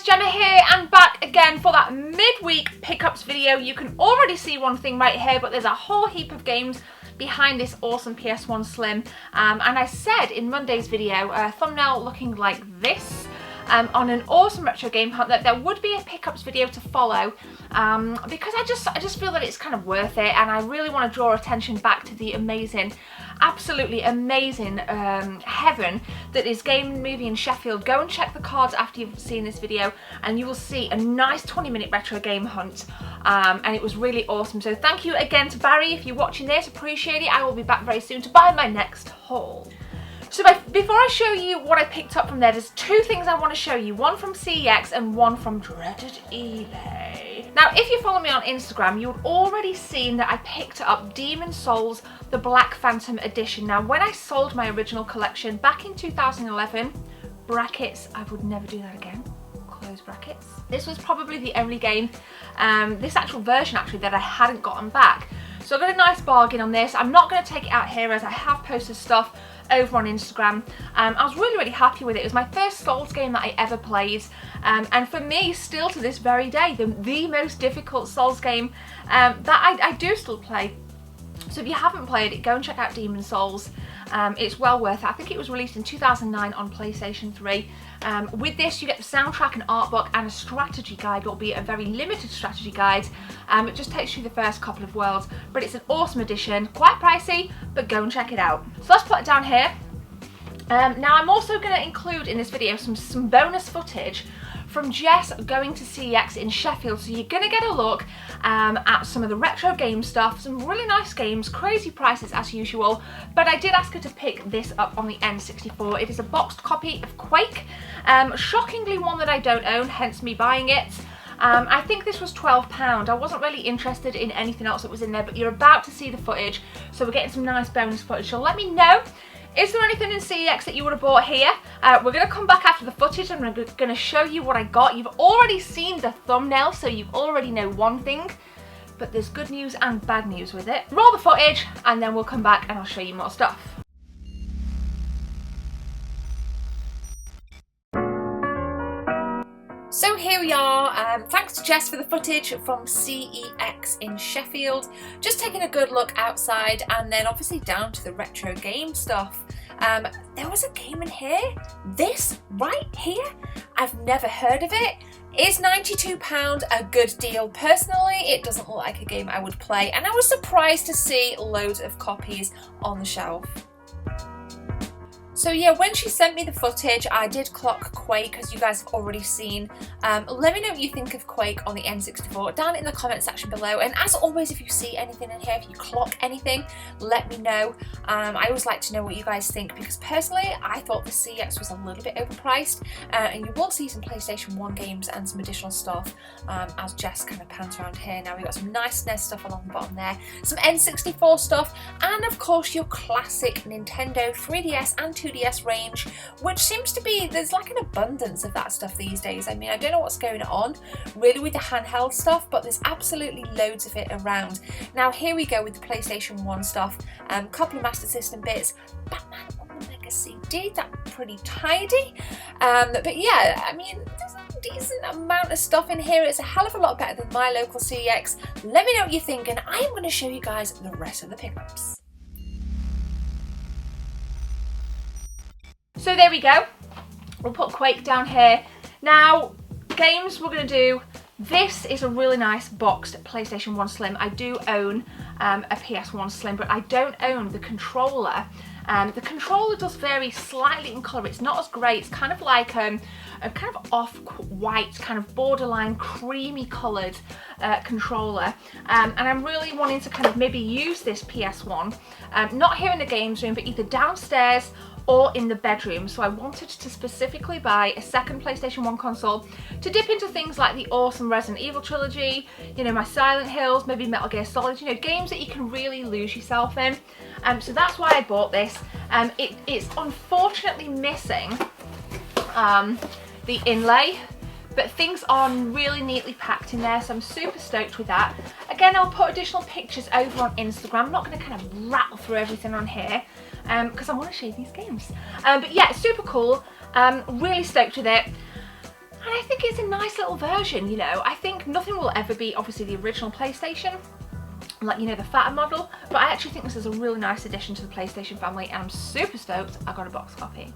guys, Gemma here and back again for that midweek pickups video. You can already see one thing right here, but there's a whole heap of games behind this awesome PS1 Slim. And I said in Monday's video, a thumbnail looking like this, on an awesome retro game hunt, that there would be a pickups video to follow, because I just feel that it's kind of worth it, and I really want to draw attention back to the amazing, absolutely amazing heaven that is Game Movie in Sheffield. Go and check the cards after you've seen this video and you will see a nice 20-minute retro game hunt, and it was really awesome. So thank you again to Barry if you're watching this, appreciate it. I will be back very soon to buy my next haul. So before I show you what I picked up from there, there's two things I want to show you, one from CEX and one from dreaded eBay. Now, if you follow me on Instagram, you've already seen that I picked up Demon's Souls, the Black Phantom Edition. Now, when I sold my original collection back in 2011, brackets, I would never do that again, close brackets, this was probably the only game, this actual version actually, that I hadn't gotten back. So I got a nice bargain on this. I'm not going to take it out here as I have posted stuff over on Instagram. I was really happy with it. It was my first Souls game that I ever played, and for me, still to this very day, the most difficult Souls game that I do still play. So if you haven't played it, go and check out Demon's Souls. It's well worth it. I think it was released in 2009 on PlayStation 3. With this, you get the soundtrack, an art book, and a strategy guide, albeit a very limited strategy guide. It just takes you the first couple of worlds, but it's an awesome edition, quite pricey, but go and check it out. So let's put it down here. Now I'm also going to include in this video some bonus footage from Jess going to CEX in Sheffield, so you're going to get a look at some of the retro game stuff, some really nice games, crazy prices as usual, but I did ask her to pick this up on the N64. It is a boxed copy of Quake, shockingly one that I don't own, hence me buying it. I think this was £12. I wasn't really interested in anything else that was in there, but you're about to see the footage, so we're getting some nice bonus footage, so let me know. Is there anything in CEX that you would have bought here? We're going to come back after the footage and I'm going to show you what I got. You've already seen the thumbnail, so you already know one thing, but there's good news and bad news with it. Roll the footage and then we'll come back and I'll show you more stuff. So here we are, thanks to Jess for the footage from CEX in Sheffield. Just taking a good look outside and then obviously down to the retro game stuff. There was a game in here, this right here, I've never heard of it. Is £92 a good deal? Personally, it doesn't look like a game I would play, and I was surprised to see loads of copies on the shelf. So yeah, when she sent me the footage, I did clock Quake, as you guys have already seen. Let me know what you think of Quake on the N64 down in the comment section below. And as always, if you see anything in here, if you clock anything, let me know. I always like to know what you guys think, because personally, I thought the CX was a little bit overpriced. And you will see some PlayStation 1 games and some additional stuff as Jess kind of pans around here. Now we've got some nice SNES stuff along the bottom there, some N64 stuff, and of course your classic Nintendo 3DS and 2DS range, which seems to be, there's like an abundance of that stuff these days. I mean, I don't know what's going on really with the handheld stuff, but there's absolutely loads of it around. Now here we go with the PlayStation 1 stuff, couple of Master System bits, Batman on the Mega CD, that's pretty tidy, but yeah, I mean, there's a decent amount of stuff in here. It's a hell of a lot better than my local CEX. Let me know what you think, and I am going to show you guys the rest of the pickups. So there we go, we'll put Quake down here. Now, games we're going to do, this is a really nice boxed PlayStation 1 Slim. I do own a PS1 Slim, but I don't own the controller. The controller does vary slightly in colour, it's not as grey, it's kind of like a kind of off-white, kind of borderline creamy coloured controller, and I'm really wanting to kind of maybe use this PS1, not here in the games room, but either downstairs or in the bedroom. So I wanted to specifically buy a second PlayStation 1 console to dip into things like the awesome Resident Evil trilogy, you know, my Silent Hills, maybe Metal Gear Solid, you know, games that you can really lose yourself in. So that's why I bought this. It's unfortunately missing the inlay, but things are really neatly packed in there, so I'm super stoked with that. Again, I'll put additional pictures over on Instagram. I'm not going to kind of rattle through everything on here because I want to show you these games. But yeah, it's super cool. Really stoked with it. And I think it's a nice little version, you know. I think nothing will ever be obviously the original PlayStation, like, you know, the fatter model, but I actually think this is a really nice addition to the PlayStation family, and I'm super stoked I got a box copy.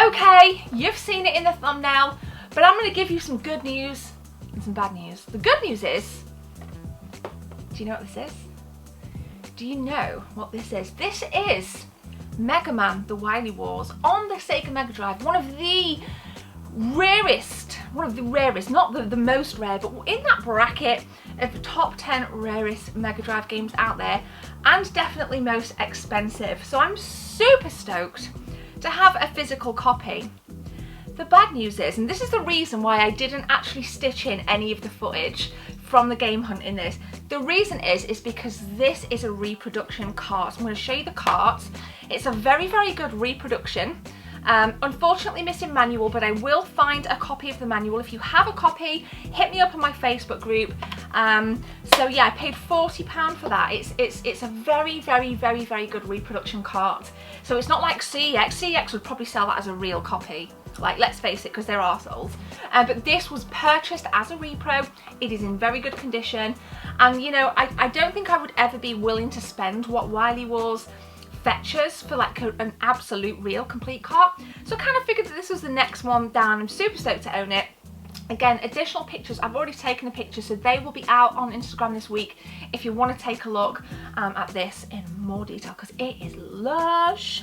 Okay, you've seen it in the thumbnail, but I'm going to give you some good news and some bad news. The good news is, do you know what this is? Do you know what this is? This is Man The Wily Wars on the Sega Mega Drive, one of the rarest, not the most rare, but in that bracket of the top 10 rarest Mega Drive games out there, and definitely most expensive. So I'm super stoked to have a physical copy. The bad news is, and this is the reason why I didn't actually stitch in any of the footage from the game hunt in this, the reason is because this is a reproduction cart. I'm going to show you the cart. It's a very, very good reproduction. Unfortunately missing manual, but I will find a copy of the manual. If you have a copy, hit me up on my Facebook group. So yeah, I paid £40 for that. It's a very, very, very, very good reproduction cart. So it's not like CEX. CEX would probably sell that as a real copy. Like, let's face it, because they're arseholes. But this was purchased as a repro. It is in very good condition. And you know, I don't think I would ever be willing to spend what Wily Wars fetches for like an absolute real complete cart. So I kind of figured that this was the next one down. I'm super stoked to own it. Again, additional pictures, I've already taken the pictures, so they will be out on Instagram this week if you want to take a look at this in more detail, because it is lush.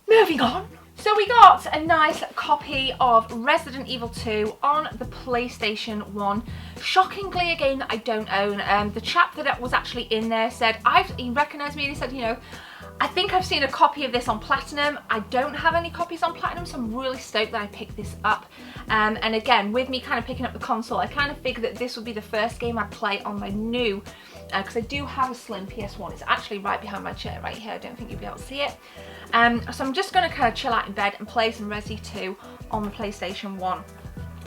Moving on. So we got a nice copy of Resident Evil 2 on the PlayStation 1. Shockingly, a game that I don't own. The chap that was actually in there said, he recognised me and he said, you know, I think I've seen a copy of this on Platinum. I don't have any copies on Platinum, so I'm really stoked that I picked this up. And again, with me kind of picking up the console, I kind of figured that this would be the first game I'd play on my new, because I do have a slim PS1. It's actually right behind my chair right here. I don't think you'll be able to see it. So I'm just going to kind of chill out in bed and play some Resi 2 on the PlayStation 1.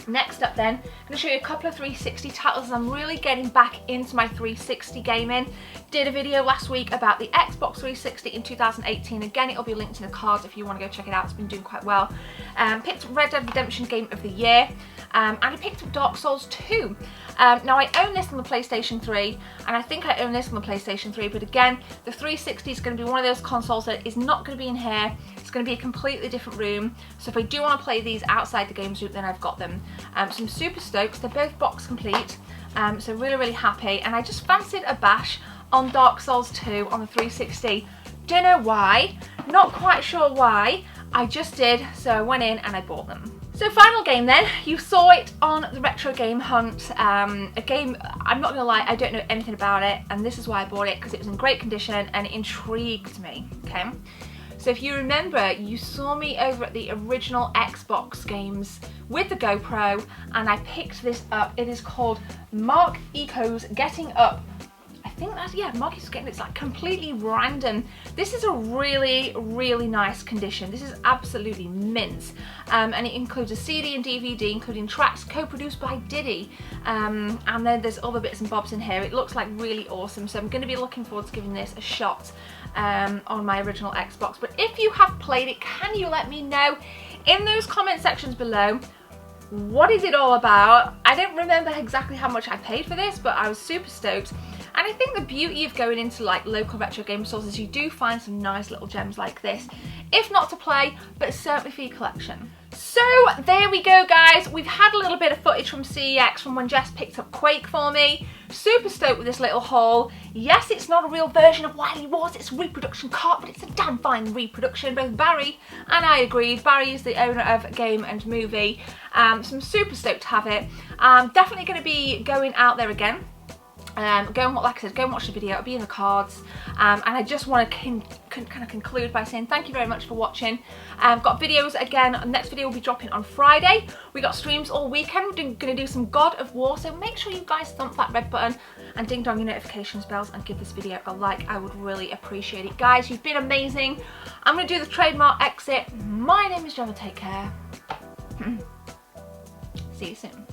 Next up then, I'm going to show you a couple of 360 titles as I'm really getting back into my 360 gaming. Did a video last week about the Xbox 360 in 2018. Again, it'll be linked in the cards if you want to go check it out. It's been doing quite well. Picked Red Dead Redemption Game of the Year. And I picked up Dark Souls 2. Now I own this on the PlayStation 3, and I think I own this on the PlayStation 3, but again, the 360 is going to be one of those consoles that is not going to be in here. It's going to be a completely different room, so if I do want to play these outside the games room, then I've got them. So I'm super stoked. They're both box complete, so really, really happy, and I just fancied a bash on Dark Souls 2 on the 360. Don't know why, not quite sure why, I just did, so I went in and I bought them. So final game then, you saw it on the Retro Game Hunt, a game, I'm not gonna lie, I don't know anything about it, and this is why I bought it, because it was in great condition and it intrigued me, okay? So if you remember, you saw me over at the original Xbox games with the GoPro, and I picked this up. It is called Mark Eco's Getting Up. I think that's, yeah, Mark Eco's Getting Up. It's like completely random. This is a really, really nice condition. This is absolutely mint. And it includes a CD and DVD, including tracks co-produced by Diddy. And then there's other bits and bobs in here. It looks like really awesome. So I'm going to be looking forward to giving this a shot on my original Xbox. But if you have played it, can you let me know in those comment sections below, what is it all about? I don't remember exactly how much I paid for this, but I was super stoked. And I think the beauty of going into like local retro game stores is you do find some nice little gems like this, if not to play, but certainly for your collection. So there we go, guys. We've had a little bit of footage from CEX from when Jess picked up Quake for me. Super stoked with this little haul. Yes, it's not a real version of Wily Wars, it's a reproduction cart, but it's a damn fine reproduction. Both Barry and I agreed. Barry is the owner of Game and Movie, so I'm super stoked to have it. Definitely going to be going out there again. Go and, like I said, go and watch the video. It'll be in the cards. And I just want to kind of conclude by saying thank you very much for watching. Got videos again. Next video will be dropping on Friday. We got streams all weekend. We're going to do some God of War. So make sure you guys thump that red button and ding dong your notifications bells and give this video a like. I would really appreciate it. Guys, you've been amazing. I'm going to do the trademark exit. My name is Gemma. Take care. See you soon.